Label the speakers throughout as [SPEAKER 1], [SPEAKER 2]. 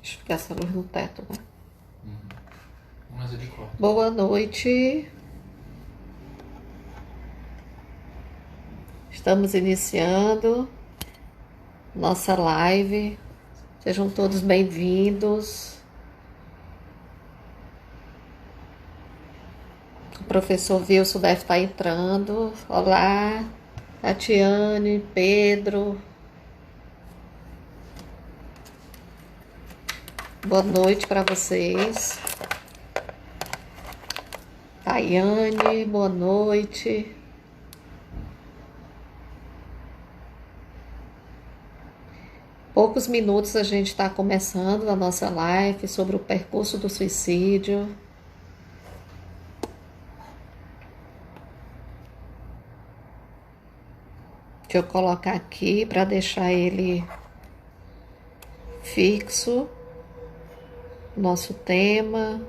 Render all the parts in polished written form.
[SPEAKER 1] Deixa eu ficar essa luz no teto, né?
[SPEAKER 2] Mas ele corta.
[SPEAKER 1] Boa noite. Estamos iniciando nossa live. Sejam todos bem-vindos. O professor Wilson deve estar entrando. Olá, Tatiane, Pedro. Boa noite para vocês. Tayane, boa noite. Poucos minutos a gente está começando a nossa live sobre o percurso do suicídio. Deixa eu colocar aqui para deixar ele fixo. Nosso tema.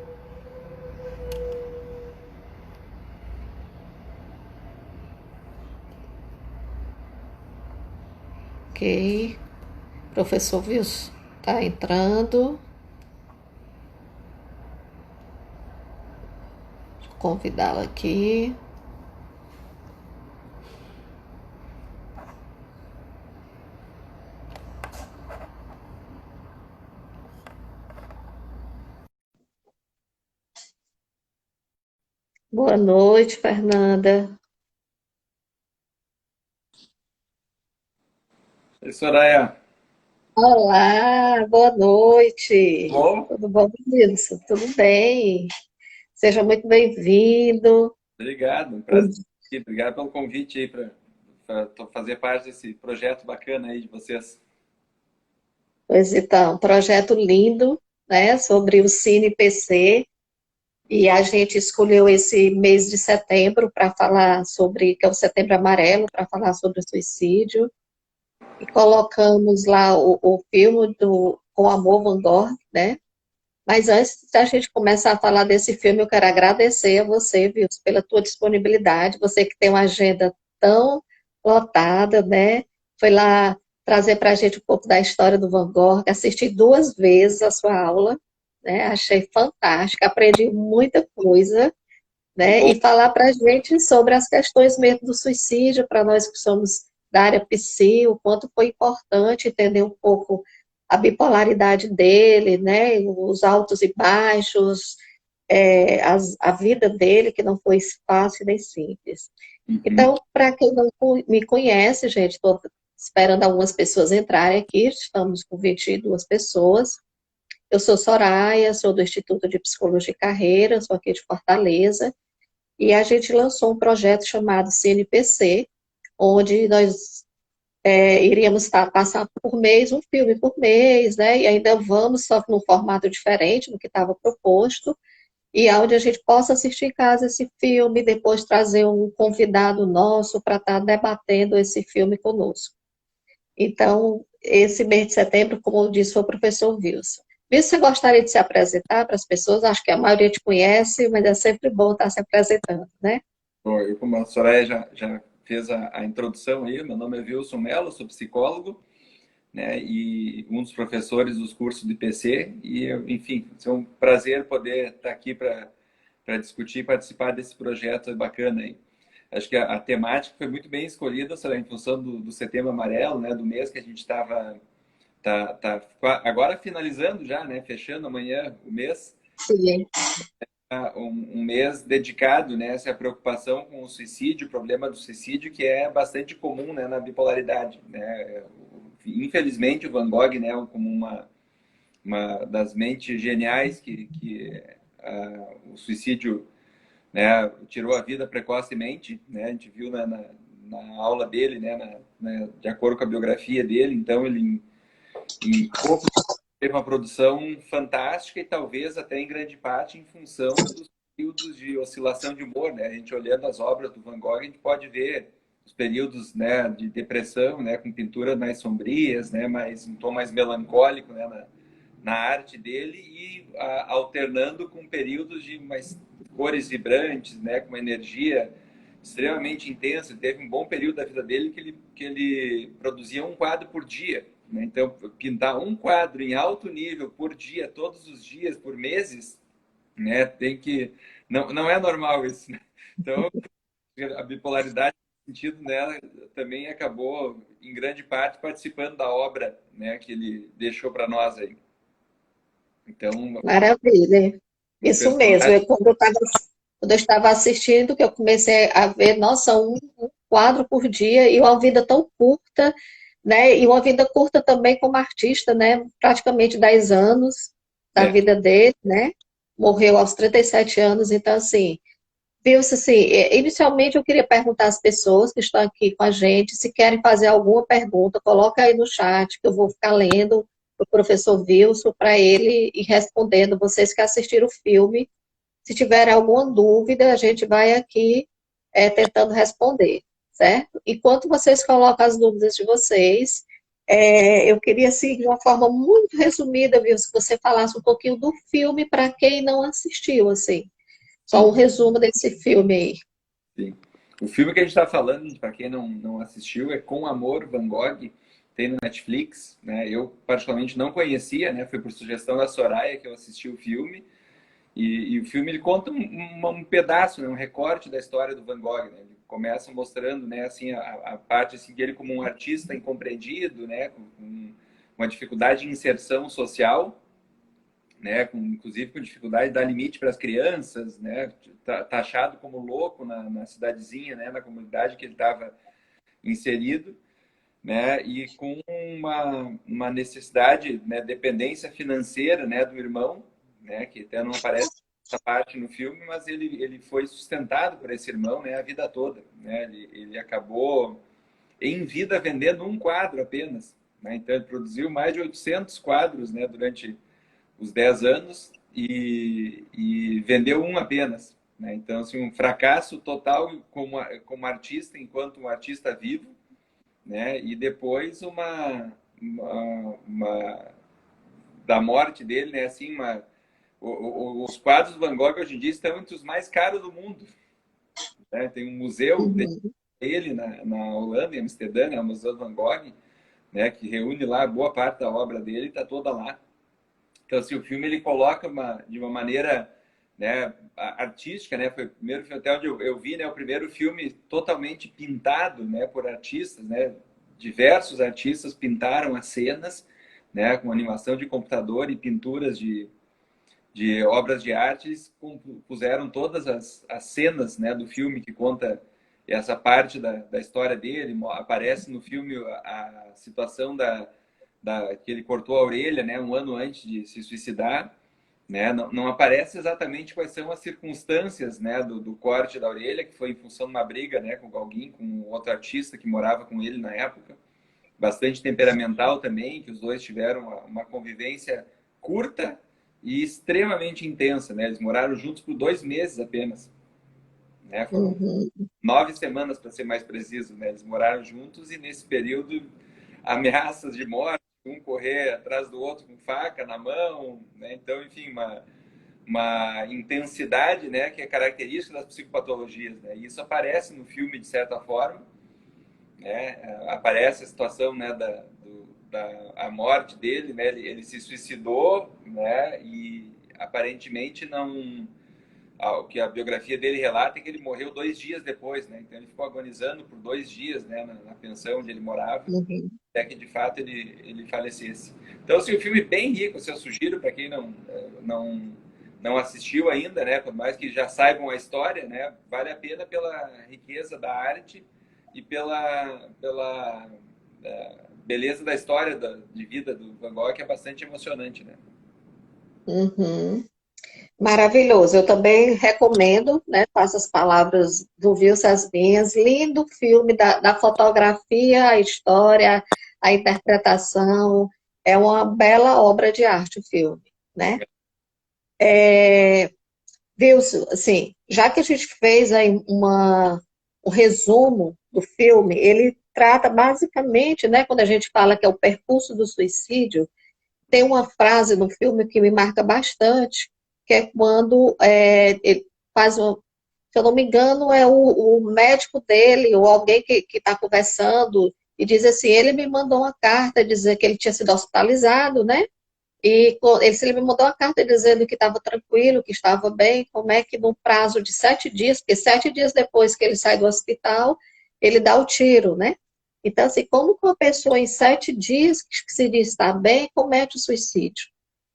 [SPEAKER 1] Ok. Professor Wilson está entrando. Deixa eu convidá-lo aqui. Boa noite, Fernanda.
[SPEAKER 3] Oi, Soraya.
[SPEAKER 1] Olá, boa noite.
[SPEAKER 3] Bom?
[SPEAKER 1] Tudo bom, Wilson? Tudo bem? Seja muito bem-vindo.
[SPEAKER 3] Obrigado, um prazer aqui. Obrigado pelo convite aí para fazer parte desse projeto bacana aí de vocês.
[SPEAKER 1] Pois então, projeto lindo, né, sobre o Cine PC, e a gente escolheu esse mês de setembro para falar sobre, que é o Setembro Amarelo, para falar sobre o suicídio, e colocamos lá o filme do Com Amor Van Gogh, né? Mas antes da gente começar a falar desse filme, eu quero agradecer a você, viu, pela tua disponibilidade, você que tem uma agenda tão lotada, né? Foi lá trazer para a gente um pouco da história do Van Gogh, assisti duas vezes a sua aula, né? Achei fantástica, aprendi muita coisa,
[SPEAKER 3] Que
[SPEAKER 1] né?
[SPEAKER 3] bom.
[SPEAKER 1] E falar para a gente sobre as questões mesmo do suicídio, para nós que somos da área psi, o quanto foi importante entender um pouco a bipolaridade dele, né? Os altos e baixos, a vida dele, que não foi fácil nem simples.
[SPEAKER 3] Uhum.
[SPEAKER 1] Então, para quem não me conhece, gente, estou esperando algumas pessoas entrarem aqui, estamos com 22 pessoas. Eu sou Soraya, sou do Instituto de Psicologia e Carreira, sou aqui de Fortaleza, e a gente lançou um projeto chamado CNPC, onde nós iríamos passar por mês, um filme por mês, né? E ainda vamos, só que num formato diferente do que estava proposto, e onde a gente possa assistir em casa esse filme, e depois trazer um convidado nosso para estar debatendo esse filme conosco. Então, esse mês de setembro, como eu disse, foi o professor Wilson. Wilson, você gostaria de se apresentar para as pessoas? Acho que a maioria te conhece, mas é sempre bom estar se apresentando, né?
[SPEAKER 3] Bom, eu, como a Soraya já fez a introdução aí, meu nome é Wilson Mello, sou psicólogo, né, e um dos professores dos cursos de PC, e, enfim, é um prazer poder estar aqui para discutir e participar desse projeto bacana aí. Acho que a temática foi muito bem escolhida, Soraya, em função do Setembro Amarelo, né, do mês que a gente estava agora finalizando já, né? Fechando amanhã o mês,
[SPEAKER 1] Sim.
[SPEAKER 3] um mês dedicado, né? Essa preocupação com o suicídio, o problema do suicídio, que é bastante comum, né? Na bipolaridade, né? Infelizmente, o Van Gogh, né? Como uma das mentes geniais que o suicídio, né? Tirou a vida precocemente, né? A gente viu na aula dele, né? De acordo com a biografia dele, então ele em pouco teve uma produção fantástica e talvez até em grande parte em função dos períodos de oscilação de humor, né? A gente olhando as obras do Van Gogh, a gente pode ver os períodos, né, de depressão, né, com pinturas mais sombrias, né, mais um tom mais melancólico, né, na arte dele e alternando com períodos de mais cores vibrantes, né, com uma energia extremamente intenso. Ele teve um bom período da vida dele que ele produzia um quadro por dia, né? Então, pintar um quadro em alto nível por dia, todos os dias, por meses, né? Tem que... Não é normal isso, né? Então, a bipolaridade, no sentido dela, também acabou, em grande parte, participando da obra, né, que ele deixou para nós aí. Então,
[SPEAKER 1] Maravilha.
[SPEAKER 3] um
[SPEAKER 1] Isso mesmo.
[SPEAKER 3] personagem...
[SPEAKER 1] Quando eu estava assistindo, que eu comecei a ver, nossa, um quadro por dia e uma vida tão curta, né? E uma vida curta também como artista, né? Praticamente 10 anos da
[SPEAKER 3] É,
[SPEAKER 1] vida dele, né? Morreu aos 37 anos, então assim, viu-se assim, inicialmente eu queria perguntar às pessoas que estão aqui com a gente, se querem fazer alguma pergunta, coloca aí no chat, que eu vou ficar lendo o professor Wilson para ele ir respondendo, vocês que assistiram o filme. Se tiver alguma dúvida, a gente vai aqui tentando responder, certo? Enquanto vocês colocam as dúvidas de vocês, eu queria, assim, de uma forma muito resumida, viu, se você falasse um pouquinho do filme para quem não assistiu, assim. Só um
[SPEAKER 3] sim,
[SPEAKER 1] resumo desse filme aí.
[SPEAKER 3] sim. O filme que a gente está falando, para quem não assistiu, é Com Amor, Van Gogh, tem no Netflix, né? Eu, particularmente, não conhecia, né? Foi por sugestão da Soraya que eu assisti o filme. E o filme ele conta um pedaço, né, um recorte da história do Van Gogh. Né? Ele começa mostrando, né, assim, a parte assim, dele como um artista incompreendido, né, com uma dificuldade de inserção social, né, inclusive com dificuldade de dar limite para as crianças, né, taxado como louco na cidadezinha, né, na comunidade que ele estava inserido, né, e com uma necessidade, né, dependência financeira, né, do irmão, né, que até não aparece essa parte no filme, mas ele foi sustentado por esse irmão, né, a vida toda, né, ele acabou em vida vendendo um quadro apenas, né, então ele produziu mais de 800 quadros, né, durante os 10 anos e vendeu um apenas, né, então assim, um fracasso total como artista, enquanto um artista vivo, né? E depois da morte dele, né? Assim, os quadros do Van Gogh hoje em dia estão entre os mais caros do mundo, né? Tem um museu
[SPEAKER 1] Uhum,
[SPEAKER 3] dele na Holanda, em Amsterdã, né? O Museu do Van Gogh, né? Que reúne lá boa parte da obra dele, está toda lá. Então, assim, o filme ele coloca de uma maneira, né, artística, né? Foi o primeiro filme até onde eu vi, né? O primeiro filme totalmente pintado, né? Por artistas, né? Diversos artistas pintaram as cenas, né? Com animação de computador e pinturas de obras de artes, puseram todas as cenas, né? Do filme que conta essa parte da história dele. Aparece no filme a situação que ele cortou a orelha, né, um ano antes de se suicidar, né, não aparece exatamente quais são as circunstâncias, né, do corte da orelha, que foi em função de uma briga, né, com o Gauguin, com outro artista que morava com ele na época, bastante temperamental também, que os dois tiveram uma convivência curta e extremamente intensa, né, eles moraram juntos por 2 meses apenas, né, foram
[SPEAKER 1] uhum.
[SPEAKER 3] 9 semanas para ser mais preciso, né, eles moraram juntos e nesse período ameaças de morte, um correr atrás do outro com faca na mão, né? Então, enfim, uma intensidade, né, que é característica das psicopatologias, né? E isso aparece no filme de certa forma, né? Aparece a situação, né, a morte dele, né? Ele se suicidou, né? E aparentemente não o que a biografia dele relata é que ele morreu 2 dias depois, né? Então ele ficou agonizando por 2 dias, né, na pensão onde ele morava,
[SPEAKER 1] Uhum.
[SPEAKER 3] até que de fato ele falecesse. Então, assim, o filme é bem rico, assim, eu sugiro para quem não assistiu ainda, né, por mais que já saibam a história, né, vale a pena pela riqueza da arte e pela beleza da história de vida do Van Gogh, que é bastante emocionante, né?
[SPEAKER 1] Uhum. Maravilhoso. Eu também recomendo, né? Faço as palavras do Vilso as minhas. Lindo filme da fotografia, a história, a interpretação. É uma bela obra de arte o filme, né? Vilso, assim, já que a gente fez aí um resumo do filme, ele trata basicamente, né? Quando a gente fala que é o percurso do suicídio, tem uma frase no filme que me marca bastante, que é quando ele faz uma, se eu não me engano, é o médico dele, ou alguém que está conversando, e diz assim, ele me mandou uma carta dizendo que ele tinha sido hospitalizado, né? Ele me mandou uma carta dizendo que estava tranquilo, que estava bem, como é que no prazo de 7 dias, porque 7 dias depois que ele sai do hospital, ele dá o tiro, né? Então, assim, como que uma pessoa em 7 dias, que se diz estar bem, comete o suicídio?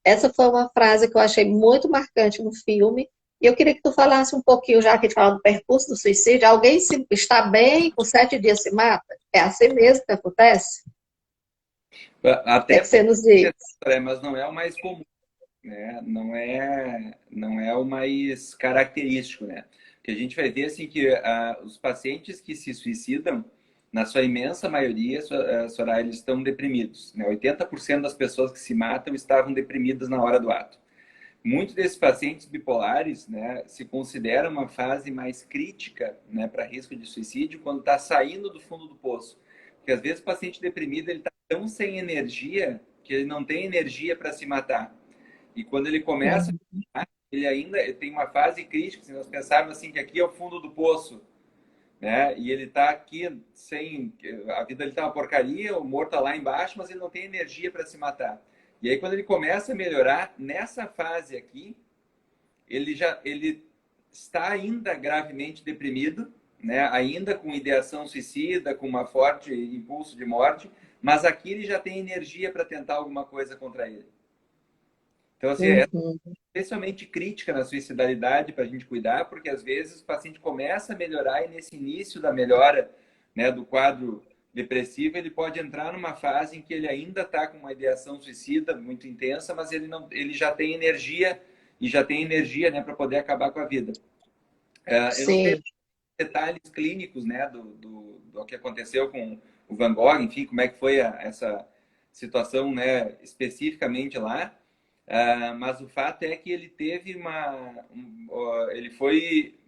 [SPEAKER 1] Essa foi uma frase que eu achei muito marcante no filme, e eu queria que tu falasse um pouquinho, já que a gente fala do percurso do suicídio, alguém está bem, com 7 dias se mata? É assim mesmo que acontece? O que é
[SPEAKER 3] Até
[SPEAKER 1] que você
[SPEAKER 3] pode
[SPEAKER 1] nos diz?
[SPEAKER 3] ser, mas não é o mais comum, né? Não é o mais característico, né? Que a gente vai ver assim que os pacientes que se suicidam, na sua imensa maioria, Soraya, eles estão deprimidos, né? 80% das pessoas que se matam estavam deprimidas na hora do ato. Muitos desses pacientes bipolares, né, se considera uma fase mais crítica, né, para risco de suicídio quando está saindo do fundo do poço. Porque às vezes o paciente deprimido ele está tão sem energia que ele não tem energia para se matar. E quando ele começa, ele ainda tem uma fase crítica. Se nós pensarmos assim que aqui é o fundo do poço, né, e ele está aqui sem a vida, ele está uma porcaria, o morto está lá embaixo, mas ele não tem energia para se matar. E aí quando ele começa a melhorar nessa fase aqui, ele está ainda gravemente deprimido, né? Ainda com ideação suicida, com uma forte impulso de morte, mas aqui ele já tem energia para tentar alguma coisa contra ele. Então, assim, é
[SPEAKER 1] Uhum.
[SPEAKER 3] especialmente crítica na suicidalidade para a gente cuidar, porque às vezes o paciente começa a melhorar e nesse início da melhora, né, do quadro depressivo, ele pode entrar numa fase em que ele ainda está com uma ideação suicida muito intensa, mas ele já tem energia e já tem energia, né, para poder acabar com a vida. Eu não sei
[SPEAKER 1] Sim.
[SPEAKER 3] detalhes clínicos, né, do que aconteceu com o Van Gogh, enfim, como é que foi essa situação, né, especificamente lá. Mas o fato é que ele teve ele foi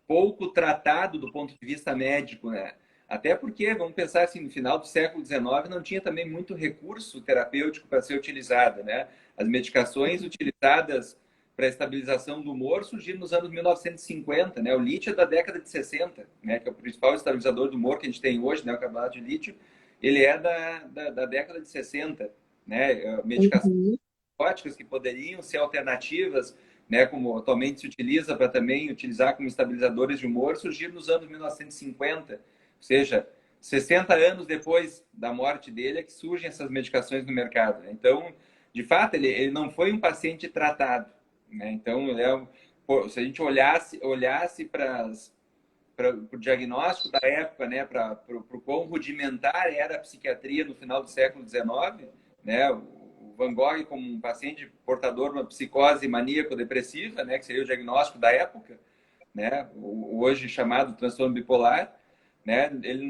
[SPEAKER 3] pouco tratado do ponto de vista médico, né? Até porque, vamos pensar assim, no final do século XIX não tinha também muito recurso terapêutico para ser utilizado, né? As medicações utilizadas para a estabilização do humor surgiram nos anos 1950, né? O lítio é da década de 60, né? Que é o principal estabilizador do humor que a gente tem hoje, né? O carbonato de lítio, ele é da década de 60, né? Medicação
[SPEAKER 1] Uhum.
[SPEAKER 3] óticas que poderiam ser alternativas, né, como atualmente se utiliza para também utilizar como estabilizadores de humor, surgiram nos anos 1950, ou seja, 60 anos depois da morte dele é que surgem essas medicações no mercado. Né? Então, de fato, ele não foi um paciente tratado. Né? Então, se a gente olhasse para o diagnóstico da época, né, para o quão rudimentar era a psiquiatria no final do século XIX, né, o Van Gogh como um paciente portador de uma psicose maníaco-depressiva, né, que seria o diagnóstico da época, né, o hoje chamado transtorno bipolar, né, ele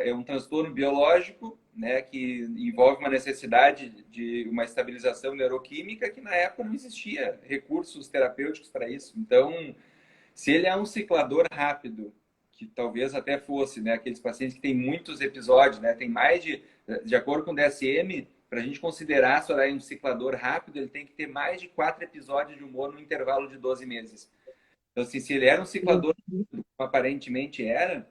[SPEAKER 3] é um transtorno biológico, né, que envolve uma necessidade de uma estabilização neuroquímica que na época não existia recursos terapêuticos para isso. Então, se ele é um ciclador rápido, que talvez até fosse, né, aqueles pacientes que têm muitos episódios, né, tem mais de acordo com o DSM, para a gente considerar se um ciclador rápido, ele tem que ter mais de 4 episódios de humor no intervalo de 12 meses. Então, assim, se ele era um ciclador, como aparentemente era,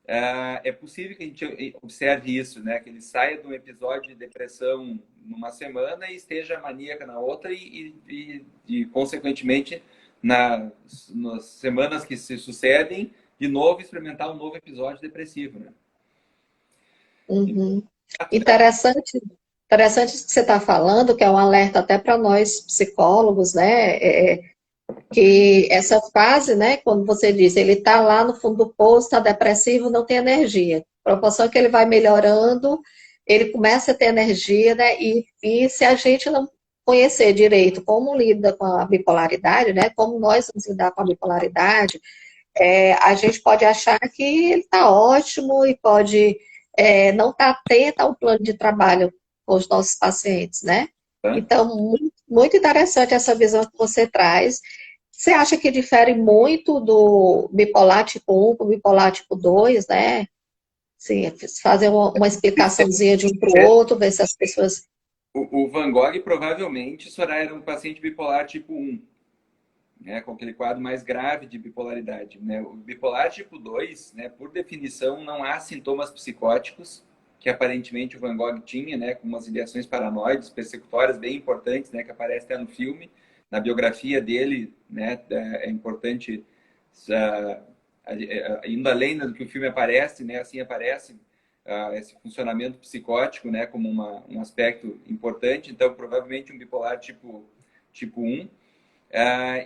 [SPEAKER 3] é possível que a gente observe isso, né? Que ele saia de um episódio de depressão numa semana e esteja maníaca na outra e consequentemente, nas semanas que se sucedem, de novo experimentar um novo episódio depressivo, né?
[SPEAKER 1] Uhum. Interessante, interessante isso que você está falando, que é um alerta até para nós psicólogos, né? Que essa fase, né, quando você diz, ele está lá no fundo do poço, está depressivo, não tem energia. A proporção que ele vai melhorando, ele começa a ter energia, né? E se a gente não conhecer direito como lida com a bipolaridade, né? Como nós vamos lidar com a bipolaridade, a gente pode achar que ele está ótimo e pode não estar atento ao plano de trabalho com os nossos pacientes, né?
[SPEAKER 3] Tá?
[SPEAKER 1] Então, muito, muito interessante essa visão que você traz. Você acha que difere muito do bipolar tipo 1 para o bipolar tipo 2, né? Sim, fazer uma explicaçãozinha de um para o outro, ver se as pessoas...
[SPEAKER 3] O Van Gogh provavelmente, Soraya, era um paciente bipolar tipo 1, né, com aquele quadro mais grave de bipolaridade, né? O bipolar tipo 2, né, por definição, não há sintomas psicóticos, que aparentemente o Van Gogh tinha, né, com umas ideações paranoides, persecutórias bem importantes, né, que aparece até no filme, na biografia dele, né, é importante, indo além do que o filme aparece, né, assim aparece esse funcionamento psicótico, né, como um aspecto importante. Então, provavelmente um bipolar tipo 1.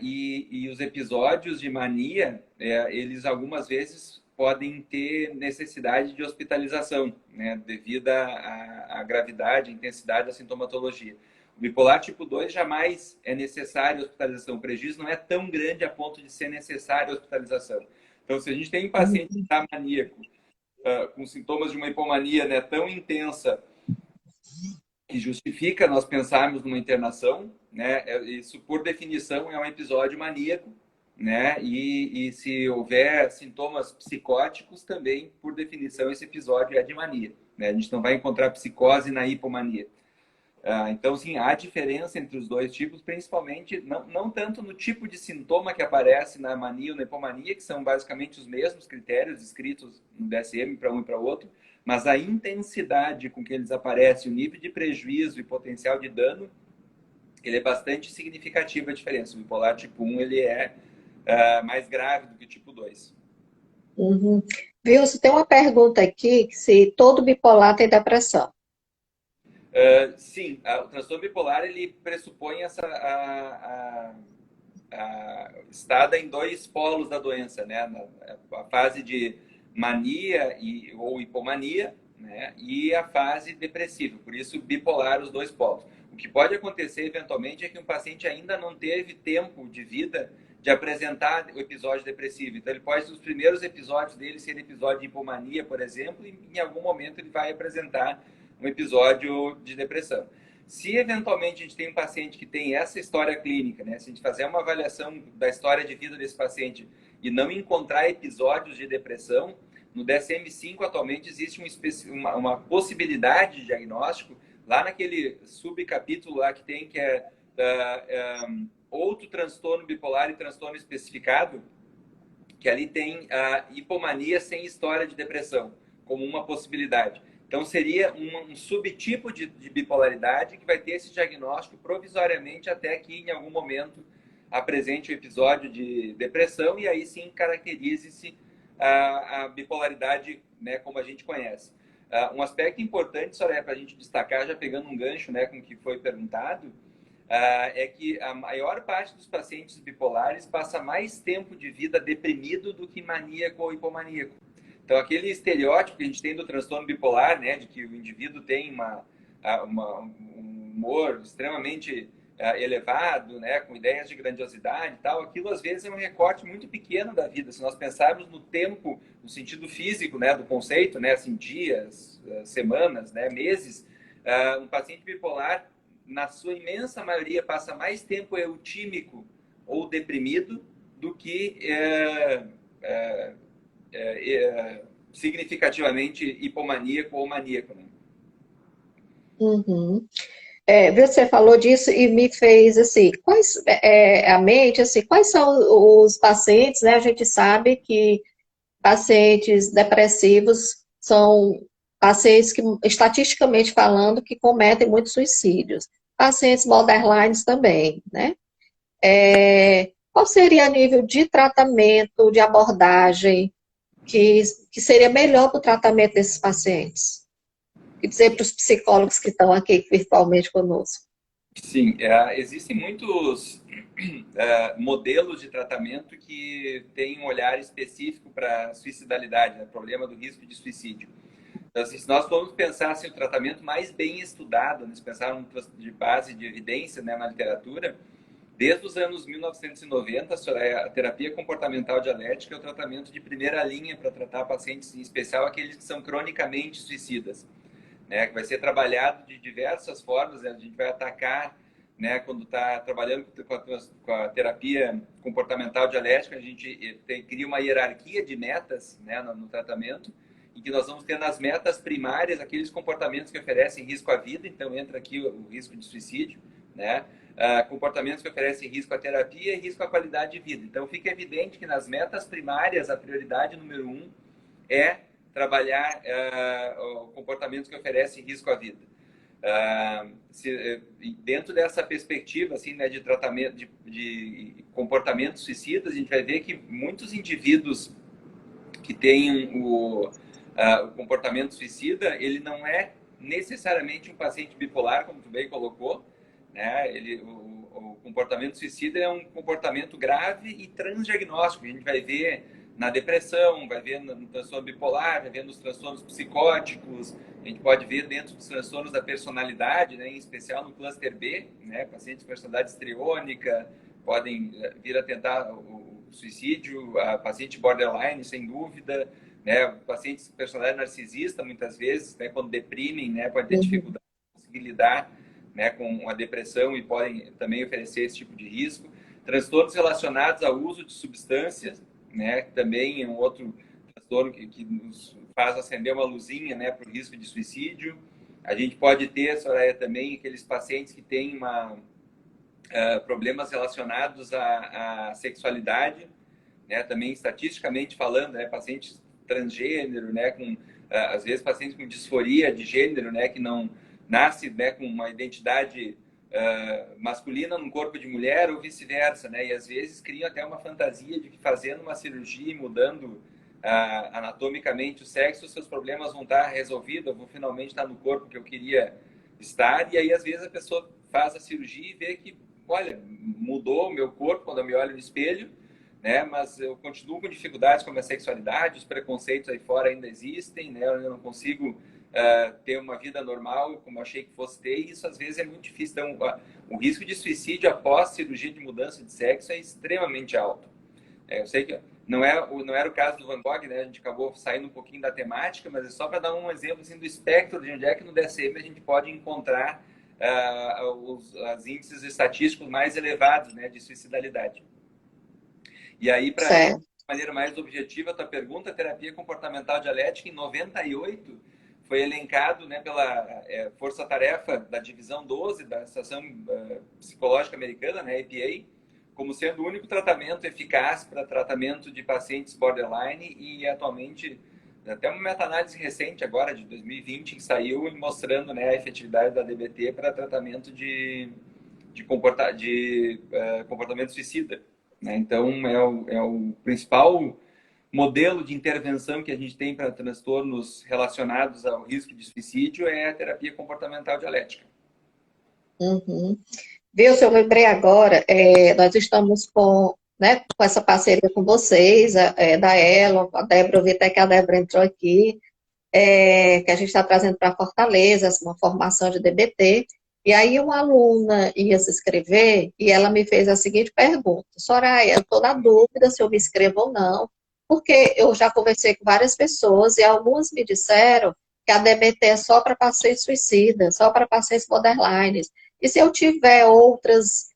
[SPEAKER 3] E os episódios de mania, eles algumas vezes podem ter necessidade de hospitalização, né, devido à gravidade, à intensidade da sintomatologia. O bipolar tipo 2 jamais é necessário hospitalização. O prejuízo não é tão grande a ponto de ser necessário hospitalização. Então, se a gente tem um paciente que está maníaco, com sintomas de uma hipomania, né, tão intensa, que justifica nós pensarmos numa internação, né? Isso, por definição, é um episódio maníaco, né? E se houver sintomas psicóticos, também, por definição, esse episódio é de mania, né? A gente não vai encontrar psicose na hipomania. Então, sim, há diferença entre os dois tipos, principalmente, não tanto no tipo de sintoma que aparece na mania ou na hipomania, que são basicamente os mesmos critérios descritos no DSM para um e para outro, mas a intensidade com que eles aparecem, o nível de prejuízo e potencial de dano, ele é bastante significativo a diferença. O bipolar tipo 1, ele é mais grave do que o tipo 2.
[SPEAKER 1] Uhum. Wilson, tem uma pergunta aqui, se todo bipolar tem depressão.
[SPEAKER 3] Sim, o transtorno bipolar, ele pressupõe estada em dois polos da doença, né? A fase de mania ou hipomania, né? E a fase depressiva. Por isso, bipolar, os dois polos. O que pode acontecer, eventualmente, é que um paciente ainda não teve tempo de vida de apresentar o episódio depressivo. Então, ele pode, os primeiros episódios dele ser episódio de hipomania, por exemplo, e em algum momento ele vai apresentar um episódio de depressão. Se eventualmente a gente tem um paciente que tem essa história clínica, né? Se a gente fazer uma avaliação da história de vida desse paciente e não encontrar episódios de depressão, no DSM-5 atualmente existe uma possibilidade de diagnóstico, lá naquele subcapítulo lá que tem, que é outro transtorno bipolar e transtorno especificado, que ali tem a hipomania sem história de depressão, como uma possibilidade. Então, seria um subtipo de bipolaridade que vai ter esse diagnóstico provisoriamente até que, em algum momento, apresente o episódio de depressão e aí sim caracterize-se a bipolaridade, né, como a gente conhece. Um aspecto importante, Soraya, para a gente destacar, já pegando um gancho, né, com o que foi perguntado, é que a maior parte dos pacientes bipolares passa mais tempo de vida deprimido do que maníaco ou hipomaníaco. Então, aquele estereótipo que a gente tem do transtorno bipolar, né, de que o indivíduo tem um humor extremamente elevado, né, com ideias de grandiosidade e tal, aquilo às vezes é um recorte muito pequeno da vida. Se nós pensarmos no tempo, no sentido físico, né, do conceito, né, assim, dias, semanas, né, meses, um paciente bipolar, na sua imensa maioria, passa mais tempo eutímico ou deprimido do que significativamente hipomaníaco ou maníaco, né?
[SPEAKER 1] Uhum. Você falou disso e me fez assim, a mente, assim, quais são os pacientes, né? A gente sabe que pacientes depressivos são pacientes que, estatisticamente falando, que cometem muitos suicídios. Pacientes borderlines também, né? Qual seria o nível de tratamento, de abordagem que seria melhor para o tratamento desses pacientes? E dizer para os psicólogos que estão aqui virtualmente conosco.
[SPEAKER 3] Sim, existem muitos modelos de tratamento que têm um olhar específico para a suicidalidade, né? Problema do risco de suicídio. Então, assim, se nós formos pensar assim, o tratamento mais bem estudado, se pensar de base de evidência, né, na literatura, desde os anos 1990, a terapia comportamental dialética é o tratamento de primeira linha para tratar pacientes, em especial aqueles que são cronicamente suicidas, né, que vai ser trabalhado de diversas formas, né? A gente vai atacar, né, quando está trabalhando com a terapia comportamental dialética, a gente cria uma hierarquia de metas, né, no tratamento, em que nós vamos ter nas metas primárias aqueles comportamentos que oferecem risco à vida, então entra aqui o risco de suicídio, né? Comportamentos que oferecem risco à terapia e risco à qualidade de vida. Então, fica evidente que nas metas primárias, a prioridade número 1 é trabalhar comportamentos que oferecem risco à vida. Dentro dessa perspectiva assim, né, de tratamento de comportamentos suicidas, a gente vai ver que muitos indivíduos que têm o comportamento suicida, ele não é necessariamente um paciente bipolar, como tu bem colocou, né? O comportamento suicida é um comportamento grave e transdiagnóstico. A gente vai ver na depressão, vai ver no transtorno bipolar, vai ver nos transtornos psicóticos, a gente pode ver dentro dos transtornos da personalidade, né, em especial no cluster B, né, pacientes de personalidade histriônica podem vir a tentar o suicídio, a paciente borderline, sem dúvida, né, pacientes de personalidade narcisista, muitas vezes, né, quando deprimem, né, pode ter dificuldade de conseguir lidar, né, com a depressão e podem também oferecer esse tipo de risco. Transtornos relacionados ao uso de substâncias, né, também é um outro transtorno que nos faz acender uma luzinha, né, para o risco de suicídio. A gente pode ter, Soraya, também aqueles pacientes que têm problemas relacionados à sexualidade, né, também estatisticamente falando, né, pacientes transgênero, né, com às vezes pacientes com disforia de gênero, né, que não nasce, né, com uma identidade masculina num corpo de mulher ou vice-versa, né, e às vezes criam até uma fantasia de que fazendo uma cirurgia e mudando anatomicamente o sexo, seus problemas vão estar resolvidos, eu vou finalmente estar no corpo que eu queria estar, e aí às vezes a pessoa faz a cirurgia e vê que, olha, mudou o meu corpo quando eu me olho no espelho, né? Mas eu continuo com dificuldades com a minha sexualidade, os preconceitos aí fora ainda existem, né? Eu não consigo ter uma vida normal como eu achei que fosse ter, e isso às vezes é muito difícil. Então, o risco de suicídio após cirurgia de mudança de sexo é extremamente alto. Eu sei que não era o caso do Van Gogh, né? A gente acabou saindo um pouquinho da temática, mas é só para dar um exemplo assim, do espectro de onde é que no DSM a gente pode encontrar os índices estatísticos mais elevados, né, de suicidalidade. E aí, para responder de maneira mais objetiva a tua pergunta, a terapia comportamental dialética, em 98, foi elencado, né, pela Força-Tarefa da Divisão 12 da Associação Psicológica Americana, né, APA, como sendo o único tratamento eficaz para tratamento de pacientes borderline, e atualmente, até uma meta-análise recente agora, de 2020, que saiu mostrando, né, a efetividade da DBT para tratamento de comportamento suicida. Né? Então, é o principal modelo de intervenção que a gente tem para transtornos relacionados ao risco de suicídio é a terapia comportamental dialética.
[SPEAKER 1] Uhum. Viu, se eu lembrei agora, nós estamos né, com essa parceria com vocês, da Elon, a Débora, eu vi até que a Débora entrou aqui, que a gente está trazendo para Fortaleza, uma formação de DBT, e aí uma aluna ia se inscrever e ela me fez a seguinte pergunta: Soraya, eu estou na dúvida se eu me inscrevo ou não, porque eu já conversei com várias pessoas e algumas me disseram que a DBT é só para pacientes suicidas, só para pacientes borderlines. E se eu tiver outras,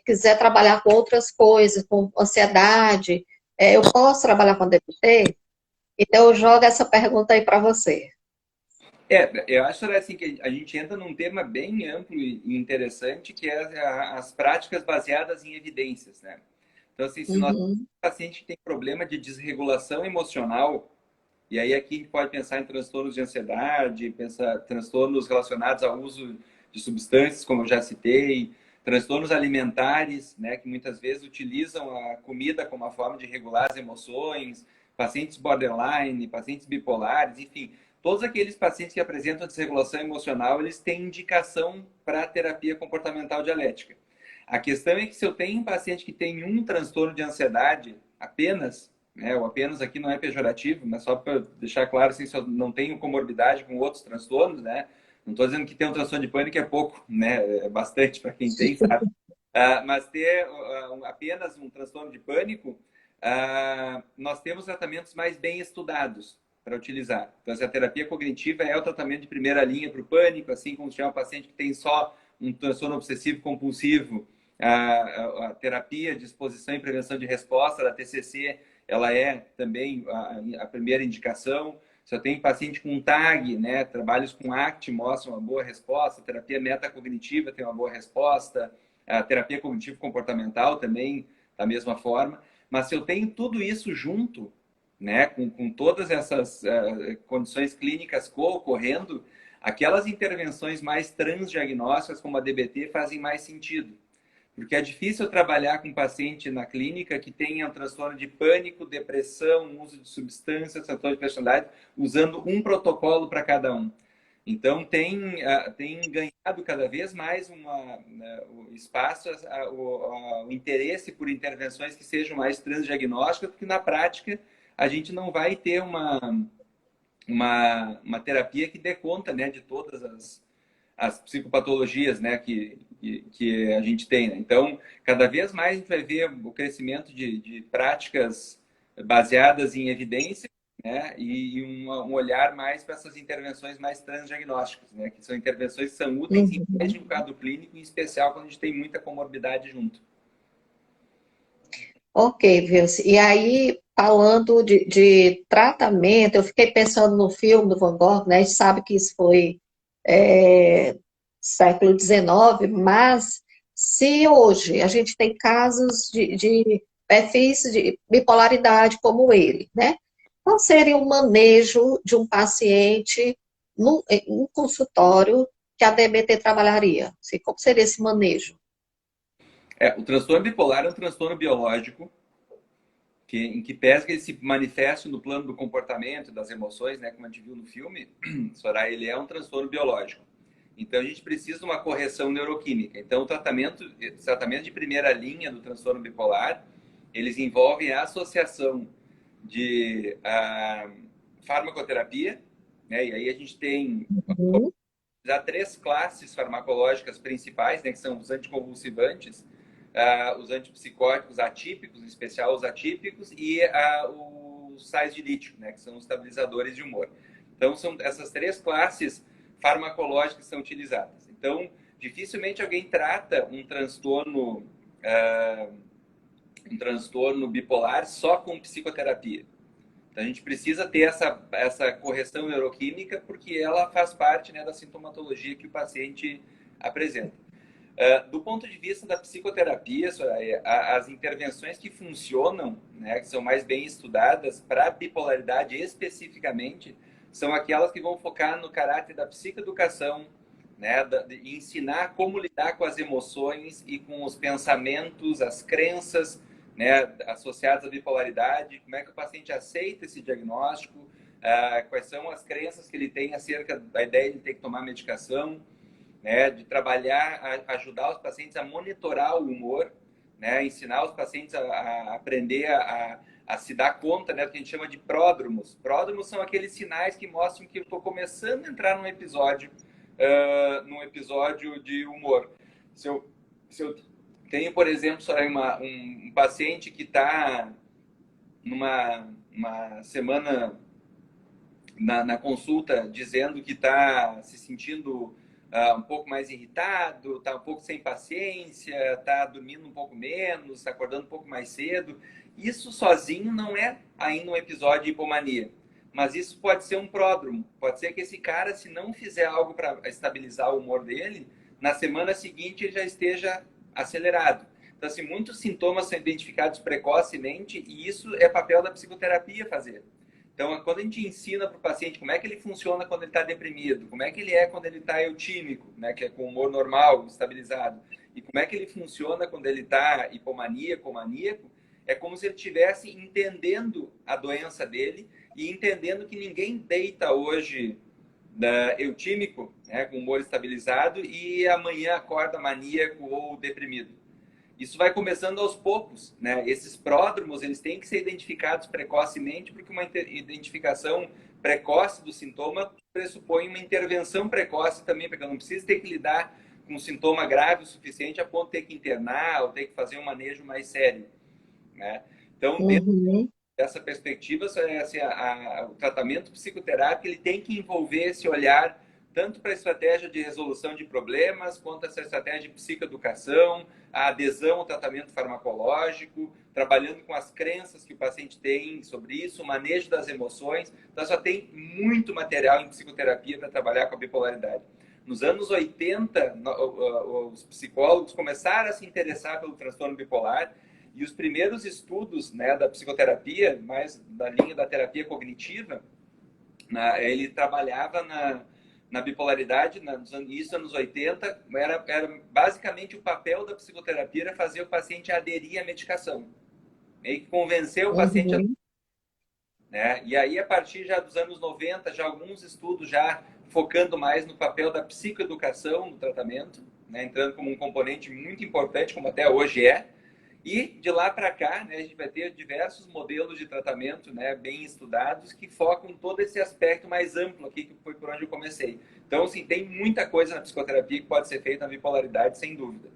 [SPEAKER 1] quiser trabalhar com outras coisas, com ansiedade, eu posso trabalhar com DBT? Então, eu jogo essa pergunta aí para você.
[SPEAKER 3] Eu acho assim, que a gente entra num tema bem amplo e interessante, que é as práticas baseadas em evidências, né? Então, assim, se nós temos um paciente que tem problema de desregulação emocional, e aí aqui a gente pode pensar em transtornos de ansiedade, pensar transtornos relacionados ao uso de substâncias, como eu já citei, transtornos alimentares, né, que muitas vezes utilizam a comida como uma forma de regular as emoções, pacientes borderline, pacientes bipolares, enfim, todos aqueles pacientes que apresentam desregulação emocional, eles têm indicação para terapia comportamental dialética. A questão é que se eu tenho um paciente que tem um transtorno de ansiedade apenas, né, o apenas aqui não é pejorativo, mas só para deixar claro, assim, se eu não tenho comorbidade com outros transtornos, né, não estou dizendo que ter um transtorno de pânico é pouco, né, é bastante para quem tem, sabe? Mas ter apenas um transtorno de pânico, nós temos tratamentos mais bem estudados para utilizar. Então, a terapia cognitiva é o tratamento de primeira linha para o pânico, assim como se tiver um paciente que tem só um transtorno obsessivo compulsivo, a terapia de exposição e prevenção de resposta da TCC, ela é também a primeira indicação. Se eu tenho paciente com TAG, né, trabalhos com ACT mostram uma boa resposta, a terapia metacognitiva tem uma boa resposta, a terapia cognitivo-comportamental também, da mesma forma. Mas se eu tenho tudo isso junto, né, com todas essas condições clínicas ocorrendo, aquelas intervenções mais transdiagnósticas, como a DBT, fazem mais sentido. Porque é difícil trabalhar com um paciente na clínica que tenha um transtorno de pânico, depressão, uso de substâncias, transtorno de personalidade, usando um protocolo para cada um. Então, tem ganhado cada vez mais o espaço, o interesse por intervenções que sejam mais transdiagnósticas, porque na prática a gente não vai ter uma terapia que dê conta, né, de todas as psicopatologias, né, que a gente tem. Né? Então, cada vez mais a gente vai ver o crescimento de práticas baseadas em evidência, né, e um olhar mais para essas intervenções mais transdiagnósticas, né, que são intervenções que são úteis em médico no quadro clínico, em especial quando a gente tem muita comorbidade junto.
[SPEAKER 1] Ok, Vilce. E aí, falando de tratamento, eu fiquei pensando no filme do Van Gogh, né? A gente sabe que isso foi século XIX, mas se hoje a gente tem casos de perfis de bipolaridade como ele, né? Qual seria o manejo de um paciente em um consultório que a DBT trabalharia? Como seria esse manejo?
[SPEAKER 3] O transtorno bipolar é um transtorno biológico, em que pese que ele se manifeste no plano do comportamento, das emoções, né, como a gente viu no filme, Soraya, ele é um transtorno biológico. Então, a gente precisa de uma correção neuroquímica. Então, o tratamento de primeira linha do transtorno bipolar, eles envolvem a associação de farmacoterapia, né, e aí a gente tem já 3 classes farmacológicas principais, né, que são os anticonvulsivantes, os antipsicóticos atípicos, em especial os atípicos, e os sais de lítio, né, que são os estabilizadores de humor. Então, são essas 3 classes farmacológicas que são utilizadas. Então, dificilmente alguém trata um transtorno bipolar só com psicoterapia. Então, a gente precisa ter essa correção neuroquímica porque ela faz parte, né, da sintomatologia que o paciente apresenta. Do ponto de vista da psicoterapia, Soraya, as intervenções que funcionam, né, que são mais bem estudadas para bipolaridade especificamente, são aquelas que vão focar no caráter da psicoeducação, né, de ensinar como lidar com as emoções e com os pensamentos, as crenças, né, associadas à bipolaridade, como é que o paciente aceita esse diagnóstico, quais são as crenças que ele tem acerca da ideia de ter que tomar medicação, né, de trabalhar, ajudar os pacientes a monitorar o humor, né, ensinar os pacientes a aprender a se dar conta, né, do que a gente chama de pródromos. Pródromos são aqueles sinais que mostram que eu estou começando a entrar num episódio de humor. Se eu tenho, por exemplo, um paciente que está numa semana na consulta dizendo que está se sentindo um pouco mais irritado, está um pouco sem paciência, está dormindo um pouco menos, está acordando um pouco mais cedo. Isso sozinho não é ainda um episódio de hipomania. Mas isso pode ser um pródromo. Pode ser que esse cara, se não fizer algo para estabilizar o humor dele, na semana seguinte ele já esteja acelerado. Então, assim, muitos sintomas são identificados precocemente e isso é papel da psicoterapia fazer. Então, quando a gente ensina para o paciente como é que ele funciona quando ele está deprimido, como é que ele é quando ele está eutímico, né, que é com humor normal, estabilizado, e como é que ele funciona quando ele está hipomaníaco ou maníaco, é como se ele estivesse entendendo a doença dele e entendendo que ninguém deita hoje eutímico, né, com humor estabilizado, e amanhã acorda maníaco ou deprimido. Isso vai começando aos poucos, né? Esses pródromos, eles têm que ser identificados precocemente, porque uma identificação precoce do sintoma pressupõe uma intervenção precoce também, porque eu não preciso ter que lidar com um sintoma grave o suficiente a ponto de ter que internar ou ter que fazer um manejo mais sério, né? Então, dentro dessa perspectiva, assim, o tratamento psicoterápico ele tem que envolver esse olhar tanto para a estratégia de resolução de problemas, quanto essa estratégia de psicoeducação, a adesão ao tratamento farmacológico, trabalhando com as crenças que o paciente tem sobre isso, o manejo das emoções. Então, só tem muito material em psicoterapia para trabalhar com a bipolaridade. Nos anos 80, os psicólogos começaram a se interessar pelo transtorno bipolar, e os primeiros estudos, né, da psicoterapia, mais da linha da terapia cognitiva, ele trabalhava na bipolaridade, nos anos 80, era basicamente o papel da psicoterapia era fazer o paciente aderir à medicação. Meio que convencer o paciente a... Né? E aí, a partir já dos anos 90, já alguns estudos já focando mais no papel da psicoeducação no tratamento, né? Entrando como um componente muito importante, como até hoje é. E de lá para cá, né, a gente vai ter diversos modelos de tratamento, né, bem estudados, que focam todo esse aspecto mais amplo aqui, que foi por onde eu comecei. Então, assim, tem muita coisa na psicoterapia que pode ser feita na bipolaridade, sem dúvida.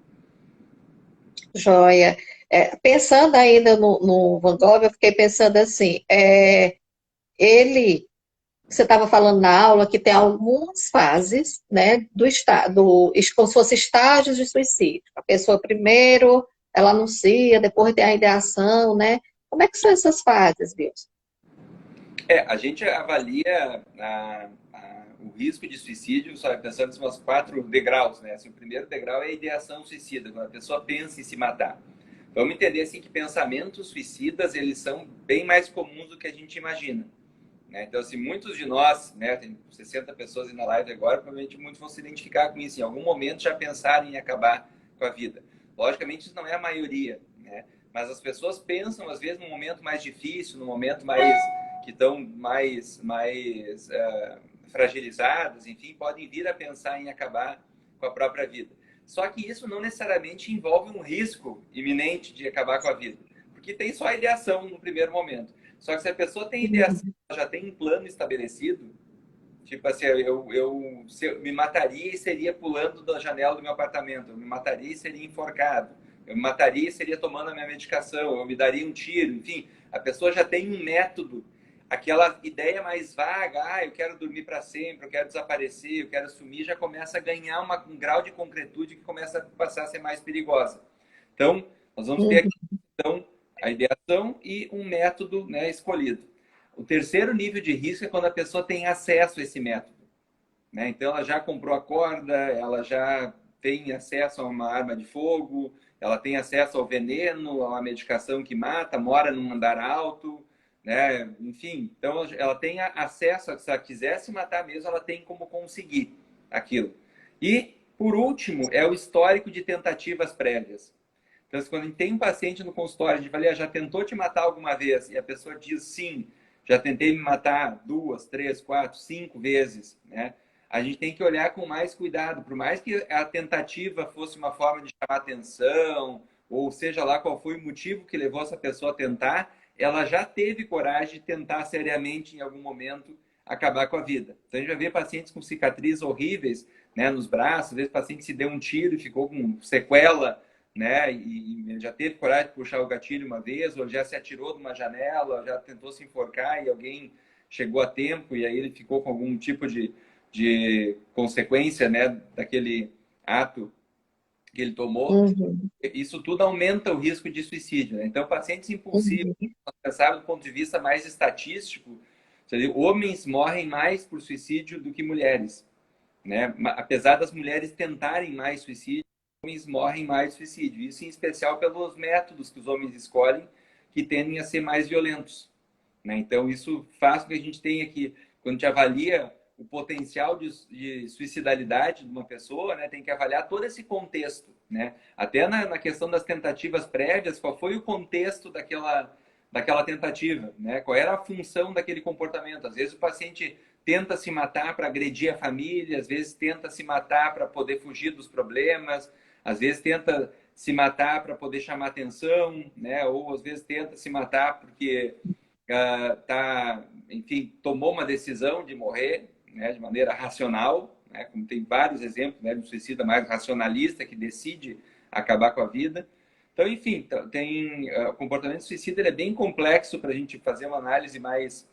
[SPEAKER 1] Joia. Pensando ainda no Van Gogh, eu fiquei pensando assim, ele, você estava falando na aula que tem algumas fases, né, como se fossem estágios de suicídio. A pessoa primeiro, ela anuncia, depois tem a ideação, né? Como é que são essas fases, Wilson?
[SPEAKER 3] A gente avalia o risco de suicídio, sabe, pensando em umas 4 degraus, né? Assim, o primeiro degrau é a ideação suicida, quando a pessoa pensa em se matar. Vamos entender assim que pensamentos suicidas, eles são bem mais comuns do que a gente imagina, né? Então, assim, muitos de nós, né, tem 60 pessoas aí na live agora, provavelmente muitos vão se identificar com isso. Em algum momento já pensaram em acabar com a vida. Logicamente, isso não é a maioria, né? Mas as pessoas pensam, às vezes, num momento mais difícil, num momento mais que estão mais fragilizadas, enfim, podem vir a pensar em acabar com a própria vida. Só que isso não necessariamente envolve um risco iminente de acabar com a vida, porque tem só a ideação no primeiro momento. Só que se a pessoa tem ideação, já tem um plano estabelecido, tipo assim, eu me mataria e seria pulando da janela do meu apartamento, eu me mataria e seria enforcado, eu me mataria e seria tomando a minha medicação, eu me daria um tiro, enfim, a pessoa já tem um método. Aquela ideia mais vaga, eu quero dormir para sempre, eu quero desaparecer, eu quero sumir, já começa a ganhar um grau de concretude que começa a passar a ser mais perigosa. Então, nós vamos ter aqui então, a ideação e um método, né, escolhido. O terceiro nível de risco é quando a pessoa tem acesso a esse método, né? Então, ela já comprou a corda, ela já tem acesso a uma arma de fogo, ela tem acesso ao veneno, a uma medicação que mata, mora num andar alto, né? Enfim, então ela tem acesso, se ela quisesse matar mesmo, ela tem como conseguir aquilo. E, por último, é o histórico de tentativas prévias. Então, quando a gente tem um paciente no consultório, a gente vai já tentou te matar alguma vez? E a pessoa diz sim, já tentei me matar 2, 3, 4, 5 vezes, né? A gente tem que olhar com mais cuidado, por mais que a tentativa fosse uma forma de chamar atenção, ou seja lá qual foi o motivo que levou essa pessoa a tentar, ela já teve coragem de tentar seriamente, em algum momento, acabar com a vida. Então, a gente vai ver pacientes com cicatrizes horríveis, né, nos braços, às vezes o paciente se deu um tiro e ficou com sequela, né, e já teve coragem de puxar o gatilho uma vez, ou já se atirou de uma janela, já tentou se enforcar e alguém chegou a tempo e aí ele ficou com algum tipo de consequência, né, daquele ato que ele tomou. Isso tudo aumenta o risco de suicídio, né? Então, pacientes impulsivos, pensar do ponto de vista mais estatístico, homens morrem mais por suicídio do que mulheres, né? Apesar das mulheres tentarem mais suicídio, homens morrem mais suicídio. Isso em especial pelos métodos que os homens escolhem, que tendem a ser mais violentos, né? Então, isso faz com que a gente tenha que, quando a gente avalia o potencial de suicidalidade de uma pessoa, né, tem que avaliar todo esse contexto, né? Até na questão das tentativas prévias, qual foi o contexto daquela tentativa, né? Qual era a função daquele comportamento? Às vezes o paciente tenta se matar para agredir a família, às vezes tenta se matar para poder fugir dos problemas, às vezes tenta se matar para poder chamar atenção, né? Ou às vezes tenta se matar porque enfim, tomou uma decisão de morrer, né, de maneira racional, né, como tem vários exemplos, né, de um suicida mais racionalista que decide acabar com a vida. Então, enfim, o comportamento suicida ele é bem complexo para a gente fazer uma análise mais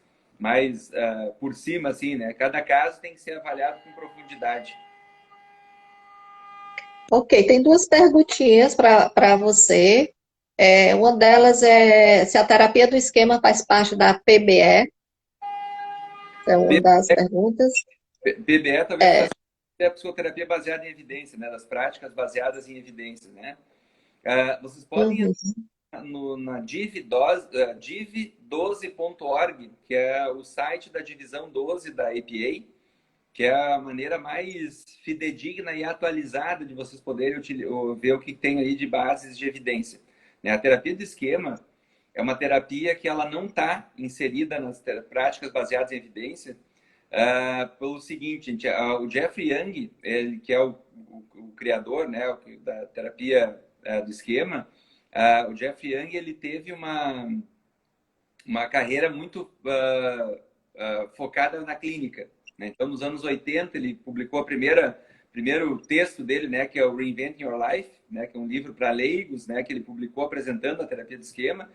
[SPEAKER 3] por cima, assim, né? Cada caso tem que ser avaliado com profundidade.
[SPEAKER 1] Ok, tem duas perguntinhas para você. Uma delas é se a terapia do esquema faz parte da PBE, é uma das perguntas.
[SPEAKER 3] PBE talvez
[SPEAKER 1] É,
[SPEAKER 3] faça a psicoterapia baseada em evidência, né? Das práticas baseadas em evidências, né? Vocês podem
[SPEAKER 1] uhum.
[SPEAKER 3] entrar na div12.org, que é o site da divisão 12 da APA, que é a maneira mais fidedigna e atualizada de vocês poderem ver o que tem aí de bases de evidência. Né? A terapia do esquema é uma terapia que ela não está inserida nas práticas baseadas em evidência, pelo seguinte, gente, o Jeffrey Young, ele, que é o criador, né, da terapia do esquema, o Jeffrey Young ele teve uma carreira muito focada na clínica. Né? Então, nos anos 80, ele publicou primeiro texto dele, né, que é o Reinventing Your Life, né, que é um livro para leigos, né, que ele publicou apresentando a terapia do esquema.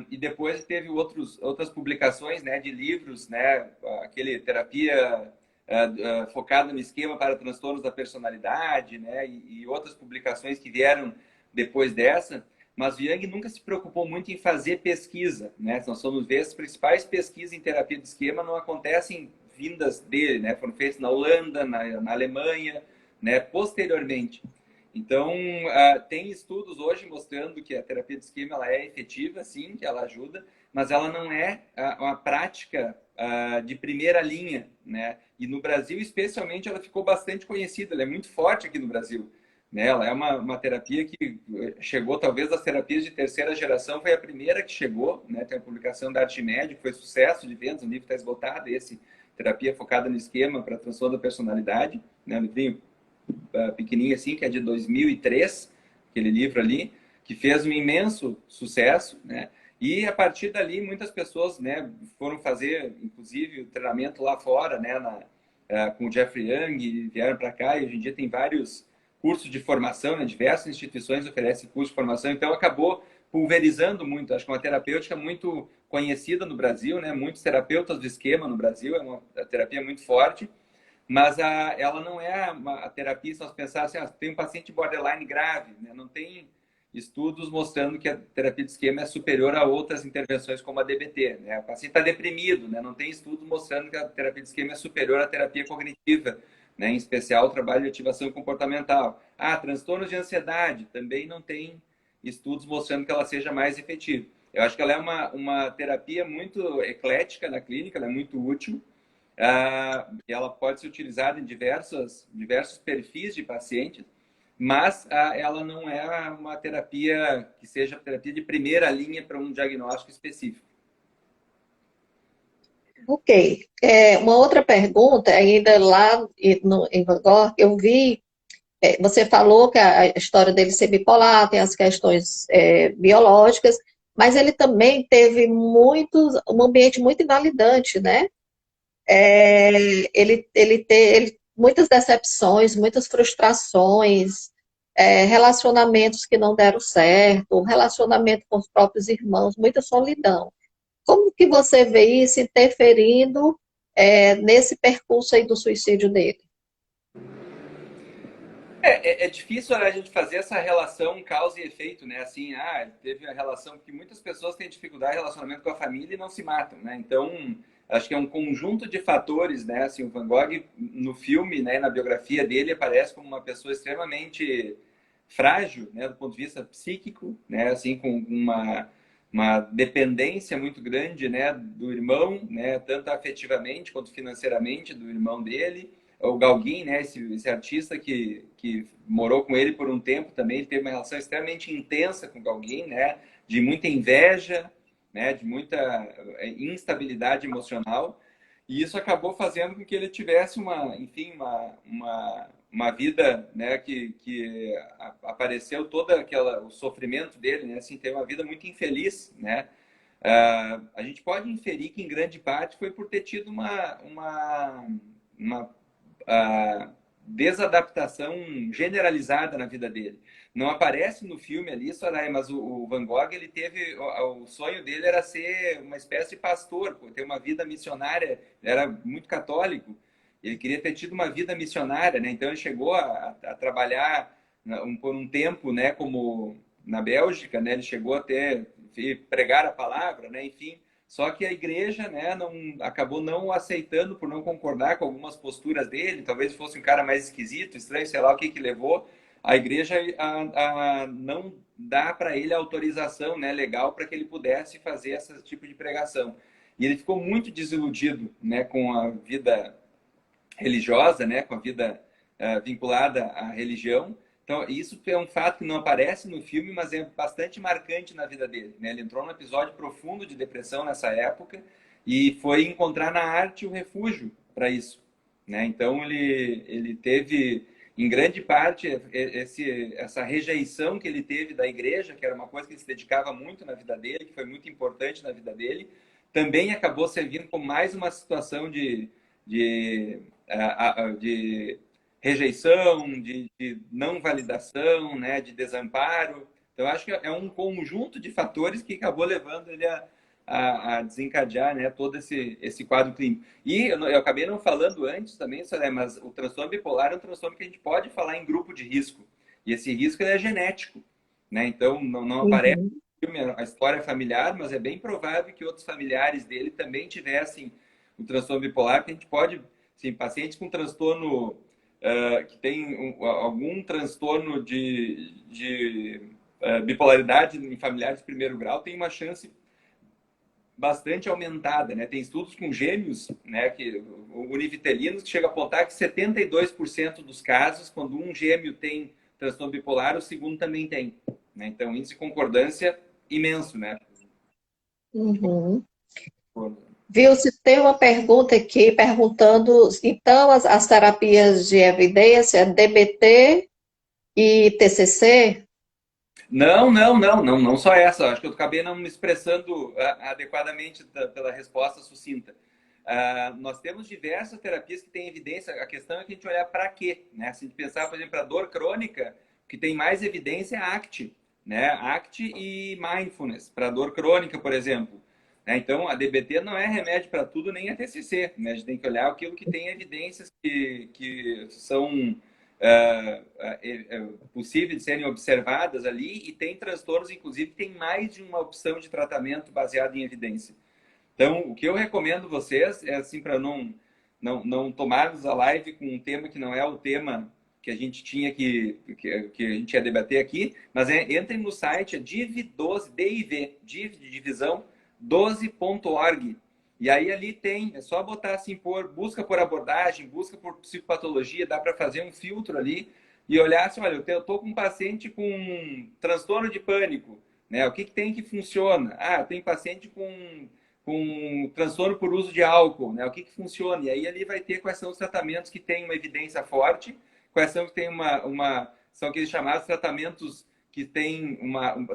[SPEAKER 3] E depois teve outras publicações, né, de livros, né, aquele terapia focada no esquema para transtornos da personalidade, né, e outras publicações que vieram depois dessa. Mas o Young nunca se preocupou muito em fazer pesquisa, né? Nós vamos ver as principais pesquisas em terapia do esquema não acontecem vindas dele, né? Foram feitas na Holanda, na Alemanha, né? Posteriormente. Então, tem estudos hoje mostrando que a terapia de esquema ela é efetiva, sim, que ela ajuda, mas ela não é uma prática de primeira linha, né? E no Brasil, especialmente, ela ficou bastante conhecida, ela é muito forte aqui no Brasil. Né? Ela é uma terapia que chegou, talvez, das terapias de terceira geração, foi a primeira que chegou, né? Tem a publicação da Artimédio, que foi sucesso de vendas, o livro está esgotado, esse, Terapia Focada no Esquema para Transtorno da Personalidade, né? Um livrinho pequenininho assim, que é de 2003, aquele livro ali, que fez um imenso sucesso, né? E a partir dali muitas pessoas, né, foram fazer, inclusive, o treinamento lá fora, né, com o Jeffrey Young, vieram para cá e hoje em dia tem vários cursos de formação, né? Diversas instituições oferecem curso de formação, então acabou pulverizando muito. Acho que é uma terapêutica muito conhecida no Brasil, né? Muitos terapeutas do esquema no Brasil, é uma terapia muito forte, mas ela não é a terapia, se nós pensarmos assim, tem um paciente borderline grave, né? Não tem estudos mostrando que a terapia de esquema é superior a outras intervenções como a DBT. Né? O paciente está deprimido, né? Não tem estudos mostrando que a terapia de esquema é superior à terapia cognitiva, né? Em especial o trabalho de ativação comportamental. Transtornos de ansiedade, também não tem estudos mostrando que ela seja mais efetiva. Eu acho que ela é uma terapia muito eclética na clínica, ela é muito útil, ela pode ser utilizada em diversos perfis de pacientes, mas ela não é uma terapia que seja terapia de primeira linha para um diagnóstico específico.
[SPEAKER 1] Ok. Uma outra pergunta, ainda lá em Van Gogh, eu vi, você falou que a história dele ser bipolar, tem as questões biológicas, mas ele também teve um ambiente muito invalidante, né? Muitas decepções, muitas frustrações, relacionamentos que não deram certo, relacionamento com os próprios irmãos, muita solidão. Como que você vê isso interferindo nesse percurso aí do suicídio dele?
[SPEAKER 3] É difícil a gente fazer essa relação causa e efeito, né? Assim, teve a relação que muitas pessoas têm dificuldade em relacionamento com a família e não se matam, né? Então, acho que é um conjunto de fatores, né? Assim, o Van Gogh, no filme, né, na biografia dele, aparece como uma pessoa extremamente frágil, né, do ponto de vista psíquico, né? Assim, com uma dependência muito grande, né, do irmão, né? Tanto afetivamente quanto financeiramente do irmão dele. O Gauguin, né, esse artista que morou com ele por um tempo também, ele teve uma relação extremamente intensa com o Gauguin, né, de muita inveja, né, de muita instabilidade emocional, e isso acabou fazendo com que ele tivesse enfim, uma vida, né, que apareceu o sofrimento dele, né, assim, teve uma vida muito infeliz, né. A gente pode inferir que em grande parte foi por ter tido uma desadaptação generalizada na vida dele. Não aparece no filme ali, Soraya, mas o Van Gogh, ele teve, o sonho dele era ser uma espécie de pastor, ter uma vida missionária, ele era muito católico, ele queria ter tido uma vida missionária, né? Então ele chegou a trabalhar por um tempo, né, como na Bélgica, né? Ele chegou até pregar a palavra, né? Enfim, só que a igreja, né, acabou não aceitando por não concordar com algumas posturas dele. Talvez fosse um cara mais esquisito, estranho, sei lá o que levou a igreja a não dar para ele a autorização, né, legal para que ele pudesse fazer esse tipo de pregação. E ele ficou muito desiludido, né, com a vida religiosa, né, com a vida vinculada à religião. Então, isso é um fato que não aparece no filme, mas é bastante marcante na vida dele, né? Ele entrou num episódio profundo de depressão nessa época e foi encontrar na arte o refúgio para isso, né? Então, ele teve, em grande parte, essa rejeição que ele teve da igreja, que era uma coisa que ele se dedicava muito na vida dele, que foi muito importante na vida dele, também acabou servindo como mais uma situação de rejeição, de não validação, né, de desamparo. Então, acho que é um conjunto de fatores que acabou levando ele a desencadear, né, todo esse quadro clínico. E eu acabei não falando antes também, mas o transtorno bipolar é um transtorno que a gente pode falar em grupo de risco. E esse risco é genético, né? Então, não aparece
[SPEAKER 1] Uhum.
[SPEAKER 3] no filme a história familiar, mas é bem provável que outros familiares dele também tivessem o transtorno bipolar, que a gente pode, sim, pacientes com transtorno que tem algum transtorno de bipolaridade em familiares de primeiro grau, tem uma chance bastante aumentada, né? Tem estudos com gêmeos, né, que univitelinos, que chega a apontar que 72% dos casos, quando um gêmeo tem transtorno bipolar, o segundo também tem, né? Então, índice de concordância imenso, né?
[SPEAKER 1] Uhum. Viu, se tem uma pergunta aqui perguntando, então, as terapias de evidência, DBT e TCC?
[SPEAKER 3] Não só essa. Acho que eu acabei não me expressando adequadamente pela resposta sucinta. Nós temos diversas terapias que têm evidência. A questão é que a gente olhar para quê, né? Se a gente pensar, por exemplo, para dor crônica, o que tem mais evidência é ACT, né? ACT e Mindfulness, para dor crônica, por exemplo. Né? Então, a DBT não é remédio para tudo, nem a TCC, né? A gente tem que olhar aquilo que tem evidências que são possíveis de serem observadas ali, e tem transtornos, inclusive, que tem mais de uma opção de tratamento baseado em evidência. Então, o que eu recomendo vocês é assim, para não tomarmos a live com um tema que não é o tema que a gente tinha que a gente ia debater aqui, mas entrem no site, é div12, DIV, div de divisão, 12.org. E aí ali tem, é só botar assim, busca por abordagem, busca por psicopatologia, dá para fazer um filtro ali e olhar assim, olha, eu estou com um paciente com um transtorno de pânico, né? O que tem que funciona? Ah, tem paciente com transtorno por uso de álcool, né? O que funciona? E aí ali vai ter quais são os tratamentos que têm uma evidência forte, quais são que tem são aqueles chamados tratamentos que têm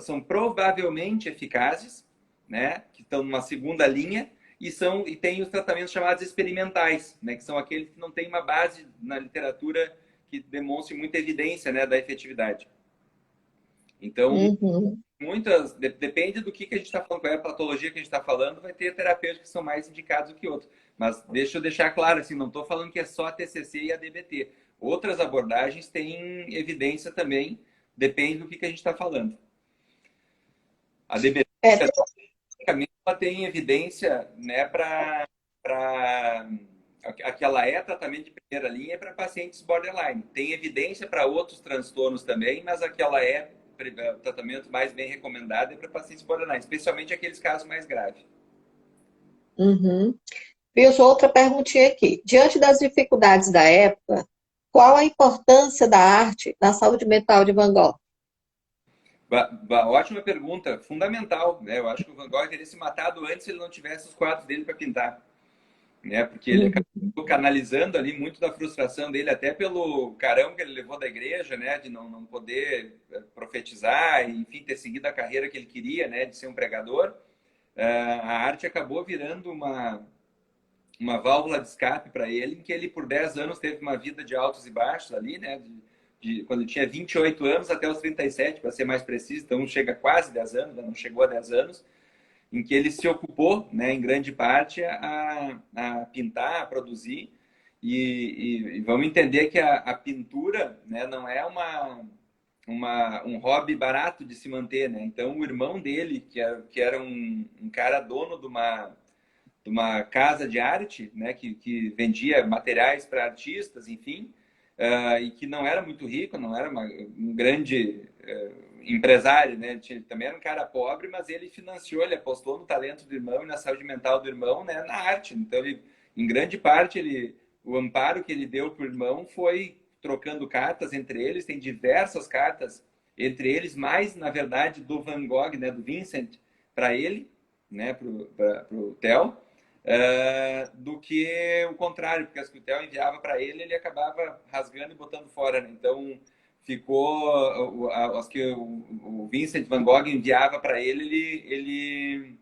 [SPEAKER 3] são provavelmente eficazes, né? Que estão numa segunda linha, e tem os tratamentos chamados experimentais, né? Que são aqueles que não têm uma base na literatura que demonstre muita evidência, né, da efetividade. Então,
[SPEAKER 1] Uhum.
[SPEAKER 3] depende do que a gente está falando, qual é a patologia que a gente está falando, vai ter terapeutas que são mais indicados do que outros. Mas deixa eu deixar claro, assim, não estou falando que é só a TCC e a DBT. Outras abordagens têm evidência também, depende do que a gente está falando. A DBT,
[SPEAKER 1] É,
[SPEAKER 3] ela tem evidência, né, que ela é tratamento de primeira linha para pacientes borderline. Tem evidência para outros transtornos também, mas aquela o tratamento mais bem recomendado é para pacientes borderline, especialmente aqueles casos mais graves.
[SPEAKER 1] uhum. Viu, outra perguntinha aqui. Diante das dificuldades da época, qual a importância da arte na saúde mental de Van Gogh?
[SPEAKER 3] Ótima pergunta, fundamental, né? Eu acho que o Van Gogh teria se matado antes se ele não tivesse os quadros dele para pintar, né? Porque ele
[SPEAKER 1] Uhum.
[SPEAKER 3] acabou canalizando ali muito da frustração dele, até pelo carão que ele levou da igreja, né? De não poder profetizar e, enfim, ter seguido a carreira que ele queria, né? De ser um pregador. A arte acabou virando uma válvula de escape para ele, em que ele por 10 anos teve uma vida de altos e baixos ali, né? Quando ele tinha 28 anos até os 37, para ser mais preciso, então chega a quase 10 anos, né? Não chegou a 10 anos, em que ele se ocupou, né, em grande parte, a pintar, a produzir, e vamos entender que a pintura, né, não é um hobby barato de se manter, né? Então, o irmão dele, que era um cara dono de uma casa de arte, né, que vendia materiais para artistas, enfim, e que não era muito rico, não era um grande empresário, né? Também era um cara pobre, mas ele financiou, ele apostou no talento do irmão e na saúde mental do irmão, né, na arte. Então, em grande parte, o amparo que ele deu para o irmão foi trocando cartas entre eles. Tem diversas cartas entre eles, mais, na verdade, do Van Gogh, né, do Vincent, para ele, né, para o Theo, do que o contrário, porque as que o Theo enviava para ele, ele acabava rasgando e botando fora, né? Então, ficou as que o Vincent Van Gogh enviava para ele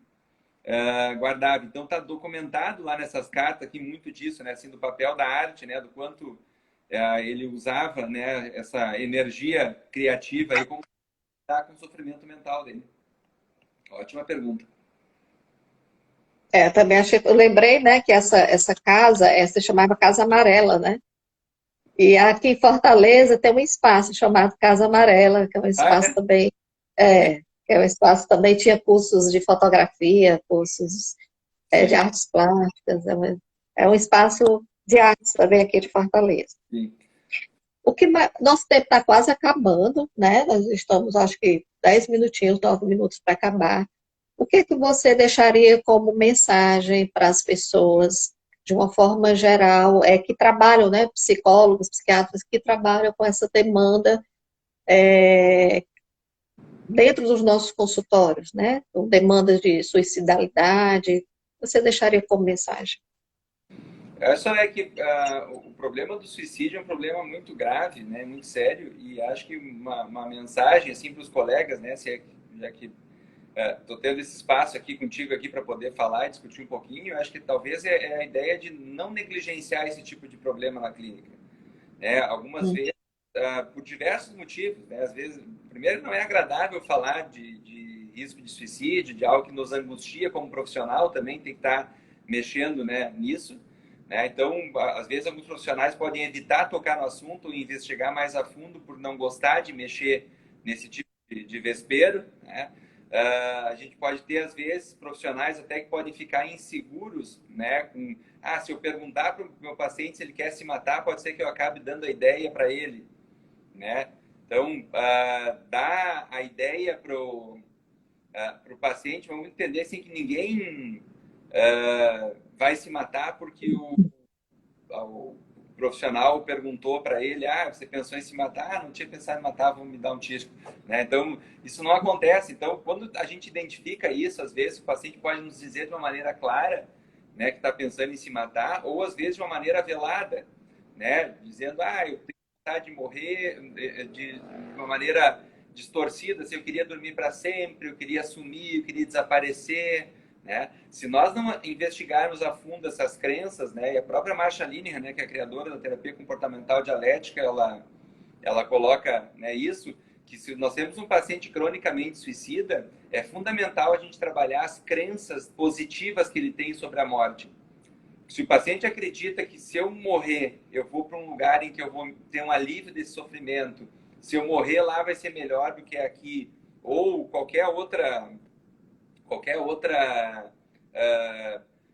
[SPEAKER 3] guardava. Então está documentado lá nessas cartas aqui muito disso, né, assim, do papel da arte, né, do quanto ele usava, né, essa energia criativa aí como lidar com o sofrimento mental dele. Ótima pergunta.
[SPEAKER 1] Também achei, eu lembrei, né, que essa casa, se chamava Casa Amarela, né? E aqui em Fortaleza tem um espaço chamado Casa Amarela, que é um
[SPEAKER 3] Ah,
[SPEAKER 1] espaço
[SPEAKER 3] é?
[SPEAKER 1] também, que é um espaço também tinha cursos de fotografia, cursos de
[SPEAKER 3] Sim,
[SPEAKER 1] artes plásticas, é um espaço de artes também aqui de Fortaleza.
[SPEAKER 3] sim.
[SPEAKER 1] Nosso tempo está quase acabando, né? Nós estamos, acho que, 10 minutinhos, 9 minutos para acabar. O que que você deixaria como mensagem para as pessoas, de uma forma geral, que trabalham, né? Psicólogos, psiquiatras que trabalham com essa demanda dentro dos nossos consultórios, né? Com demandas de suicidalidade. Você deixaria como mensagem?
[SPEAKER 3] Só é que o problema do suicídio é um problema muito grave, né, muito sério, e acho que uma mensagem assim para os colegas, né, já que estou tendo esse espaço aqui contigo aqui para poder falar e discutir um pouquinho, eu acho que talvez é a ideia de não negligenciar esse tipo de problema na clínica, né? Algumas vezes por diversos motivos, né? Às vezes, primeiro, não é agradável falar de risco de suicídio, de algo que nos angustia como profissional, também tem que estar mexendo, né, nisso, né? Então, às vezes, alguns profissionais podem evitar tocar no assunto e investigar mais a fundo por não gostar de mexer nesse tipo de vespeiro, né? A gente pode ter, às vezes, profissionais até que podem ficar inseguros, né? Se eu perguntar para o meu paciente se ele quer se matar, pode ser que eu acabe dando a ideia para ele, né? Então, dar a ideia para o paciente, vamos entender assim, que ninguém vai se matar porque o profissional perguntou para ele, você pensou em se matar? Não tinha pensado em matar, vamos me dar um tiro, né? Então, isso não acontece. Então, quando a gente identifica isso, às vezes o paciente pode nos dizer de uma maneira clara, né, que está pensando em se matar, ou às vezes de uma maneira velada, né, dizendo, eu tenho vontade de morrer de uma maneira distorcida, assim, eu queria dormir para sempre, eu queria sumir, eu queria desaparecer, né? Se nós não investigarmos a fundo essas crenças, né, e a própria Marsha Linehan, né, que é a criadora da terapia comportamental dialética, ela coloca, né, isso, que se nós temos um paciente cronicamente suicida, é fundamental a gente trabalhar as crenças positivas que ele tem sobre a morte. Se o paciente acredita que se eu morrer, eu vou para um lugar em que eu vou ter um alívio desse sofrimento, se eu morrer lá vai ser melhor do que aqui, ou qualquer outra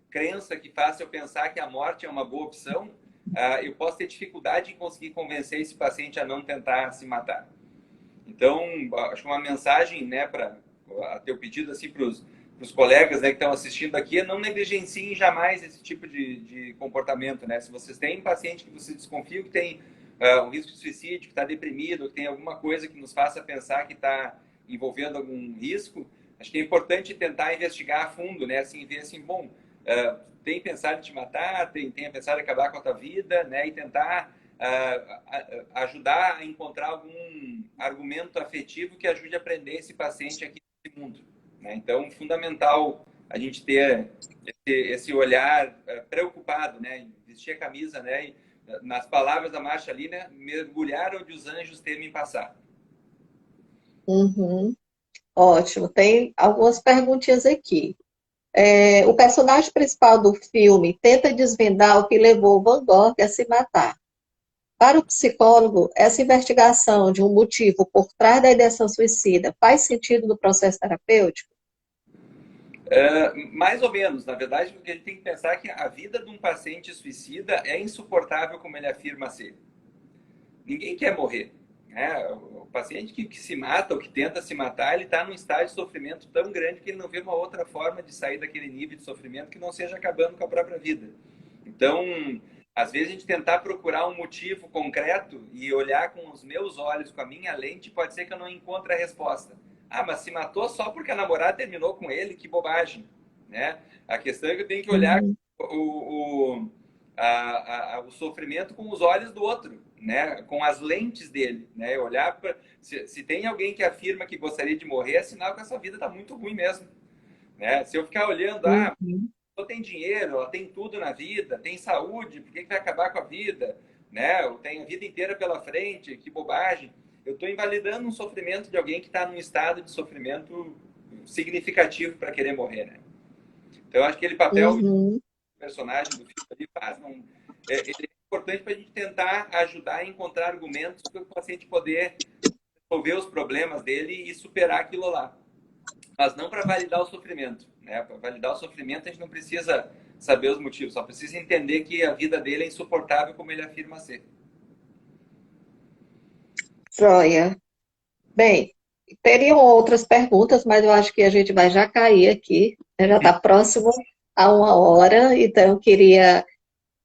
[SPEAKER 3] crença que faça eu pensar que a morte é uma boa opção, eu posso ter dificuldade em conseguir convencer esse paciente a não tentar se matar. Então, acho que uma mensagem, né, para teu pedido assim para os colegas, né, que estão assistindo aqui, é não negligenciem jamais esse tipo de comportamento, né? Se vocês têm um paciente que vocês desconfiam que tem um risco de suicídio, que está deprimido, que tem alguma coisa que nos faça pensar que está envolvendo algum risco, acho que é importante tentar investigar a fundo, né? Assim, ver assim, bom, tem pensado em te matar, tem pensado em acabar com a tua vida, né? E tentar ajudar a encontrar algum argumento afetivo que ajude a prender esse paciente aqui nesse mundo, né? Então, fundamental a gente ter esse olhar preocupado, né? Vestir a camisa, né? E, nas palavras da Marcia ali, né? Mergulhar onde os anjos temem passar.
[SPEAKER 1] Uhum. Ótimo. Tem algumas perguntinhas aqui. O personagem principal do filme tenta desvendar o que levou Van Gogh a se matar. Para o psicólogo, essa investigação de um motivo por trás da ideação suicida faz sentido no processo terapêutico?
[SPEAKER 3] Mais ou menos, na verdade, porque a gente tem que pensar que a vida de um paciente suicida é insuportável como ele afirma ser. Ninguém quer morrer. Né? O paciente que se mata ou que tenta se matar, ele está num estágio de sofrimento tão grande que ele não vê uma outra forma de sair daquele nível de sofrimento que não seja acabando com a própria vida. Então, às vezes a gente tentar procurar um motivo concreto e olhar com os meus olhos, com a minha lente, pode ser que eu não encontre a resposta. Ah, mas se matou só porque a namorada terminou com ele, que bobagem. Né? A questão é que eu tenho que olhar
[SPEAKER 1] Uhum.
[SPEAKER 3] o sofrimento com os olhos do outro, né? Com as lentes dele. Né? Olhar pra, se tem alguém que afirma que gostaria de morrer, é sinal que essa vida está muito ruim mesmo. Né? Se eu ficar olhando, a
[SPEAKER 1] Uhum.
[SPEAKER 3] pessoa tem dinheiro, ela tem tudo na vida, tem saúde, por que vai acabar com a vida? Né? Eu tenho a vida inteira pela frente, que bobagem. Eu estou invalidando um sofrimento de alguém que está num estado de sofrimento significativo para querer morrer. Né? Então, eu acho que aquele papel que
[SPEAKER 1] Uhum.
[SPEAKER 3] o personagem do filme ali faz, ele é importante para a gente tentar ajudar a encontrar argumentos para o paciente poder resolver os problemas dele e superar aquilo lá. Mas não para validar o sofrimento. Né? Para validar o sofrimento, a gente não precisa saber os motivos, só precisa entender que a vida dele é insuportável como ele afirma ser.
[SPEAKER 1] Joia. Bem, teriam outras perguntas, mas eu acho que a gente vai já cair aqui, né? Já está próximo a 1 hora, então eu queria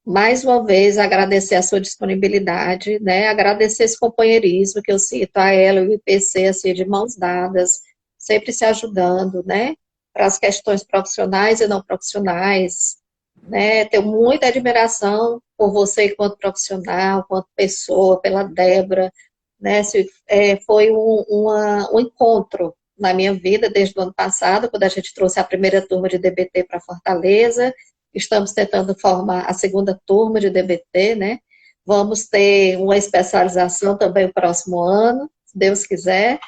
[SPEAKER 1] mais uma vez agradecer a sua disponibilidade, né? Agradecer esse companheirismo que eu sinto a ela e o IPC assim de mãos dadas, sempre se ajudando, né? Para as questões profissionais e não profissionais, né? Tenho muita admiração por você enquanto profissional, enquanto pessoa, pela Débora, né? Foi um encontro na minha vida desde o ano passado, quando a gente trouxe a primeira turma de DBT para Fortaleza. Estamos tentando formar a segunda turma de DBT, né? Vamos ter uma especialização também o próximo ano, se Deus quiser.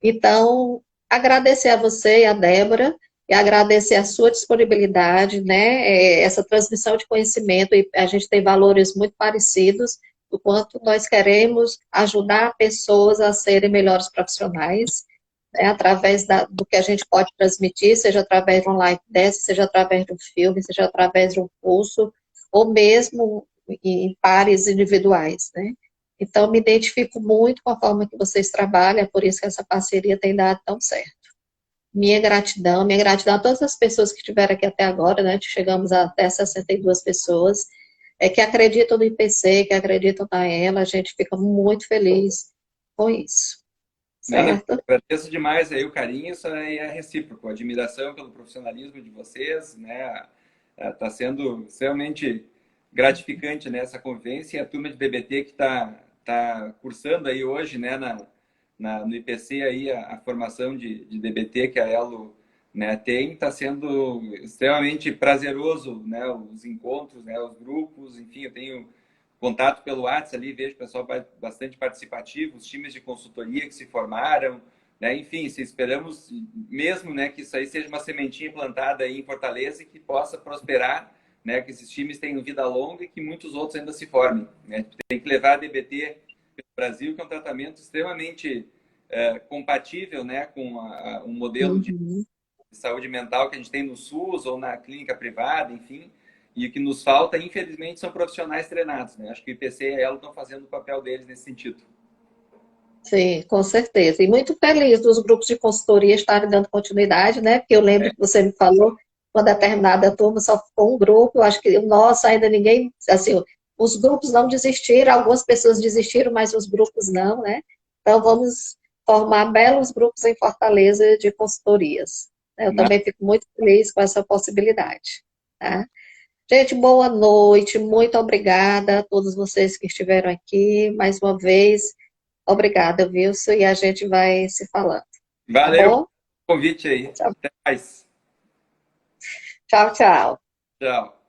[SPEAKER 1] Então, agradecer a você e a Débora, e agradecer a sua disponibilidade, né? Essa transmissão de conhecimento, e a gente tem valores muito parecidos, do quanto nós queremos ajudar pessoas a serem melhores profissionais, né, através do que a gente pode transmitir, seja através de um live dessa, seja através de um filme, seja através de um curso, ou mesmo em pares individuais, né? Então, me identifico muito com a forma que vocês trabalham, é por isso que essa parceria tem dado tão certo. Minha gratidão a todas as pessoas que estiveram aqui até agora, né? Chegamos a até 62 pessoas, que acreditam no IPC, que acreditam na ela, a gente fica muito feliz com isso,
[SPEAKER 3] Nada,
[SPEAKER 1] certo?
[SPEAKER 3] agradeço demais aí o carinho, isso aí é recíproco, a admiração pelo profissionalismo de vocês, né? Está sendo extremamente gratificante nessa convivência e a turma de DBT que tá cursando aí hoje, né, no IPC aí a formação de DBT que a Elo, né, tem, está sendo extremamente prazeroso, né, os encontros, né, os grupos, enfim, eu tenho contato pelo WhatsApp ali, vejo o pessoal bastante participativo, os times de consultoria que se formaram, né? Enfim, se esperamos mesmo, né, que isso aí seja uma sementinha plantada aí em Fortaleza e que possa prosperar, né, que esses times tenham vida longa e que muitos outros ainda se formem, né? Tem que levar a DBT para o Brasil, que é um tratamento extremamente compatível, né, com um modelo de
[SPEAKER 1] Uhum.
[SPEAKER 3] saúde mental que a gente tem no SUS ou na clínica privada, enfim. E o que nos falta, infelizmente, são profissionais treinados. Né? Acho que o IPC e a Elo estão fazendo o papel deles nesse sentido.
[SPEAKER 1] Sim, com certeza. E muito feliz dos grupos de consultoria estarem dando continuidade, né? Porque eu lembro
[SPEAKER 3] É,
[SPEAKER 1] que você me falou, quando a determinada turma só ficou um grupo, eu acho que o nosso ainda ninguém, assim, os grupos não desistiram, algumas pessoas desistiram, mas os grupos não, né? Então vamos formar belos grupos em Fortaleza de consultorias. Eu
[SPEAKER 3] na-
[SPEAKER 1] também fico muito feliz com essa possibilidade, tá? Gente, boa noite, muito obrigada a todos vocês que estiveram aqui, mais uma vez. Obrigada, Wilson, e a gente vai se falando, tá
[SPEAKER 3] Valeu pelo
[SPEAKER 1] bom?
[SPEAKER 3] convite aí.
[SPEAKER 1] Tchau.
[SPEAKER 3] Até mais.
[SPEAKER 1] Tchau, tchau.
[SPEAKER 3] Tchau.